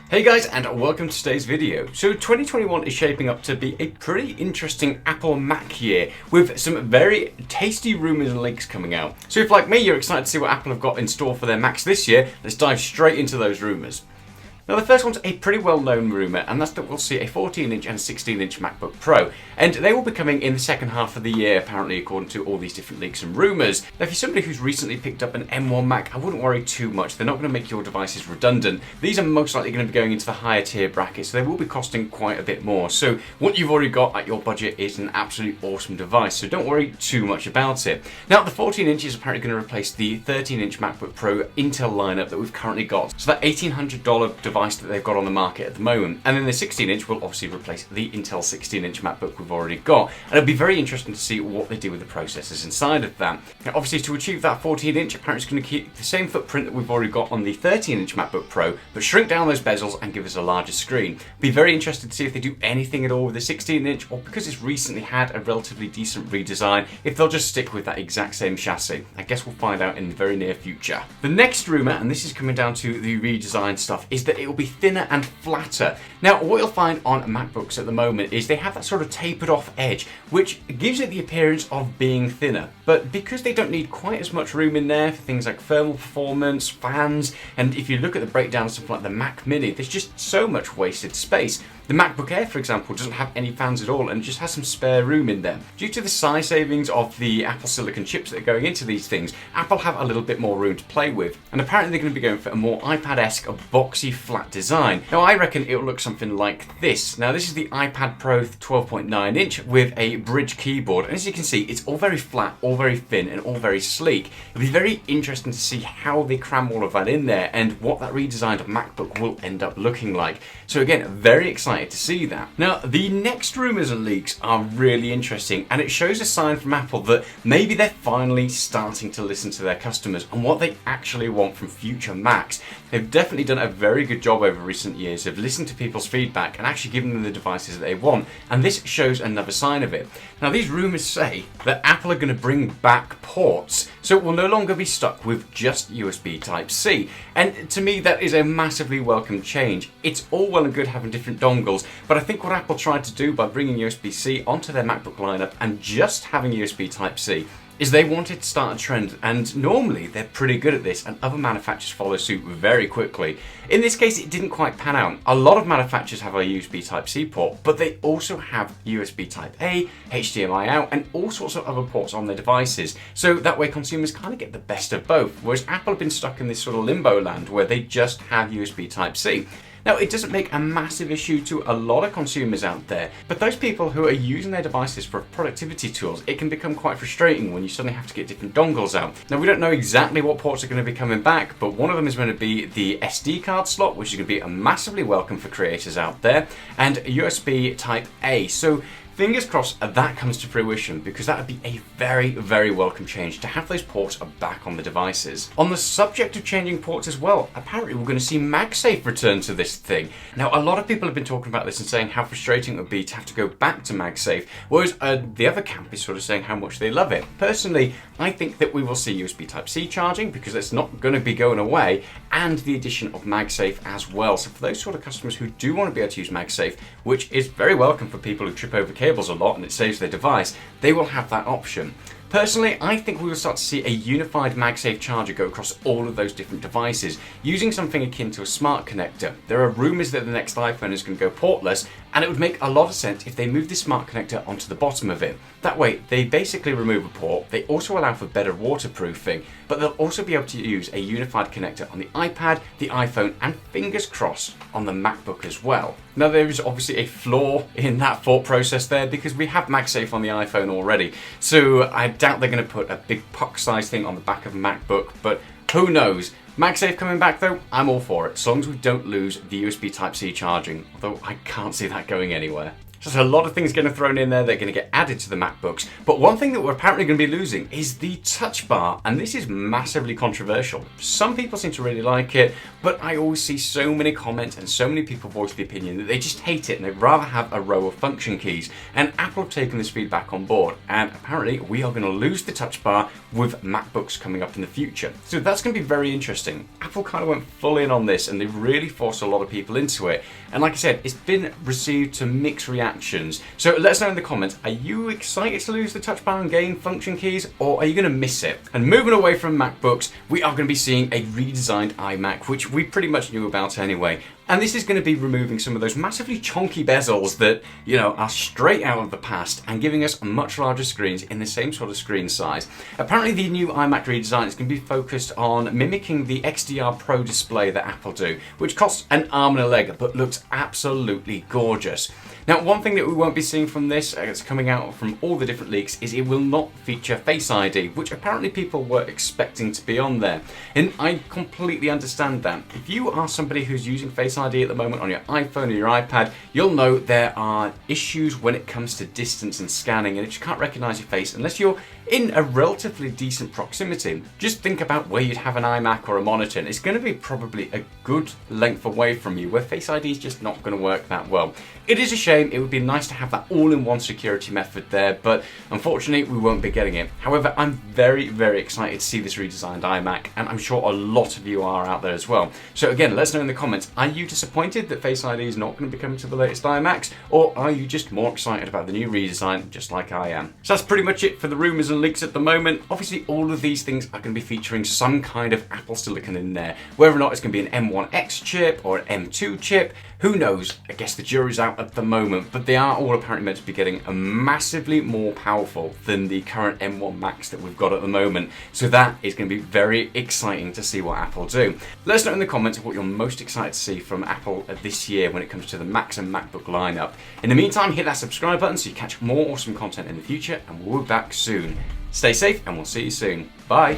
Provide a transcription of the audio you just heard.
Hey guys, and welcome to today's video. So 2021 is shaping up to be a pretty interesting Apple Mac year with some very tasty rumours and leaks coming out. So if like me you're excited to see what Apple have got in store for their Macs this year, let's dive straight into those rumours. Now the first one's a pretty well known rumour, and that's that we'll see a 14-inch and a 16-inch MacBook Pro, and they will be coming in the second half of the year apparently, according to all these different leaks and rumours. Now if you're somebody who's recently picked up an M1 Mac, I wouldn't worry too much. They're not going to make your devices redundant. These are most likely going to be going into the higher tier bracket, so they will be costing quite a bit more. So what you've already got at your budget is an absolute awesome device, so don't worry too much about it. Now the 14-inch is apparently going to replace the 13-inch MacBook Pro Intel lineup that we've currently got. So that $1,800 device that they've got on the market at the moment, and then the 16-inch will obviously replace the Intel 16-inch MacBook we've already got, and it'll be very interesting to see what they do with the processors inside of that. Now obviously to achieve that 14-inch, apparently it's going to keep the same footprint that we've already got on the 13-inch MacBook Pro, but shrink down those bezels and give us a larger screen. Be very interested to see if they do anything at all with the 16-inch, or because it's recently had a relatively decent redesign, if they'll just stick with that exact same chassis. I guess we'll find out in the very near future. The next rumour, and this is coming down to the redesigned stuff, is that it will be thinner and flatter. Now what you'll find on MacBooks at the moment is they have that sort of tapered off edge, which gives it the appearance of being thinner, but because they don't need quite as much room in there for things like thermal performance, fans, and if you look at the breakdown of something like the Mac Mini, there's just so much wasted space. The MacBook Air, for example, doesn't have any fans at all and just has some spare room in there. Due to the size savings of the Apple Silicon chips that are going into these things, Apple have a little bit more room to play with, and apparently they're going to be going for a more iPad-esque, boxy, flat design. Now I reckon it'll look something like this. Now this is the iPad Pro 12.9-inch with a bridge keyboard, and as you can see, it's all very flat, all very thin, and all very sleek. It'll be very interesting to see how they cram all of that in there and what that redesigned MacBook will end up looking like. So again, very excited to see that. Now the next rumours and leaks are really interesting, and it shows a sign from Apple that maybe they're finally starting to listen to their customers and what they actually want from future Macs. They've definitely done a very good job over recent years of listening to people's feedback and actually giving them the devices that they want, and this shows another sign of it. Now these rumours say that Apple are going to bring back ports, so it will no longer be stuck with just USB Type-C, and to me that is a massively welcome change. It's all well and good having different dongles, but I think what Apple tried to do by bringing USB-C onto their MacBook lineup and just having USB Type-C is they wanted to start a trend, and normally they're pretty good at this and other manufacturers follow suit very quickly. In this case it didn't quite pan out. A lot of manufacturers have a USB Type-C port, but they also have USB Type-A, HDMI out, and all sorts of other ports on their devices, so that way consumers kind of get the best of both, whereas Apple have been stuck in this sort of limbo land where they just have USB Type-C. Now, it doesn't make a massive issue to a lot of consumers out there, but those people who are using their devices for productivity tools, it can become quite frustrating when you suddenly have to get different dongles out. Now, we don't know exactly what ports are going to be coming back, but one of them is going to be the SD card slot, which is going to be a massively welcome for creators out there, and USB Type-A. So fingers crossed that comes to fruition, because that would be a very, very welcome change to have those ports back on the devices. On the subject of changing ports as well, apparently we're going to see Magsafe return to this thing. Now a lot of people have been talking about this and saying how frustrating it would be to have to go back to Magsafe, whereas the other camp is sort of saying how much they love it. Personally, I think that we will see USB Type-C charging, because it's not going to be going away, and the addition of Magsafe as well. So for those sort of customers who do want to be able to use Magsafe, which is very welcome for people who trip over cables a lot and it saves their device, they will have that option. Personally, I think we will start to see a unified Magsafe charger go across all of those different devices, using something akin to a smart connector. There are rumours that the next iPhone is going to go portless, and it would make a lot of sense if they move the smart connector onto the bottom of it. That way, they basically remove a port, they also allow for better waterproofing, but they'll also be able to use a unified connector on the iPad, the iPhone, and fingers crossed on the MacBook as well. Now there is obviously a flaw in that thought process there, because we have Magsafe on the iPhone already, so I doubt they're going to put a big puck-sized thing on the back of a MacBook, but who knows. Magsafe coming back though, I'm all for it, as long as we don't lose the USB Type-C charging, although I can't see that going anywhere. So there's a lot of things getting thrown in there that are going to get added to the MacBooks. But one thing that we're apparently going to be losing is the touch bar, and this is massively controversial. Some people seem to really like it, but I always see so many comments and so many people voice the opinion that they just hate it and they'd rather have a row of function keys. And Apple have taken this feedback on board, and apparently we are going to lose the touch bar with MacBooks coming up in the future. So that's going to be very interesting. Apple kind of went full in on this and they really forced a lot of people into it. And like I said, it's been received to mixed reactions. So let us know in the comments, are you excited to lose the touch bar and gain function keys, or are you going to miss it? And moving away from MacBooks, we are going to be seeing a redesigned iMac, which we pretty much knew about anyway. And this is going to be removing some of those massively chonky bezels that, you know, are straight out of the past and giving us much larger screens in the same sort of screen size. Apparently the new iMac redesign is going to be focused on mimicking the XDR Pro display that Apple do, which costs an arm and a leg but looks absolutely gorgeous. Now, one thing that we won't be seeing from this, it's coming out from all the different leaks, is it will not feature Face ID, which apparently people were expecting to be on there. And I completely understand that. If you are somebody who's using Face ID at the moment on your iPhone or your iPad, you'll know there are issues when it comes to distance and scanning, and if you can't recognize your face unless you're in a relatively decent proximity, just think about where you'd have an iMac or a monitor, and it's going to be probably a good length away from you where Face ID is just not going to work that well. It is a shame. It would be nice to have that all-in-one security method there, but unfortunately we won't be getting it. However, I'm very, very excited to see this redesigned iMac, and I'm sure a lot of you are out there as well. So again, let us know in the comments, are you disappointed that Face ID is not going to be coming to the latest iMacs, or are you just more excited about the new redesign just like I am? So that's pretty much it for the rumours and leaks at the moment. Obviously all of these things are going to be featuring some kind of Apple silicon in there. Whether or not it's going to be an M1X chip or an M2 chip, who knows? I guess the jury's out at the moment, but they are all apparently meant to be getting a massively more powerful than the current M1 Max that we've got at the moment. So that is going to be very exciting to see what Apple do. Let us know in the comments what you're most excited to see from Apple this year when it comes to the Macs and MacBook lineup. In the meantime, hit that subscribe button so you catch more awesome content in the future, and we'll be back soon. Stay safe and we'll see you soon. Bye.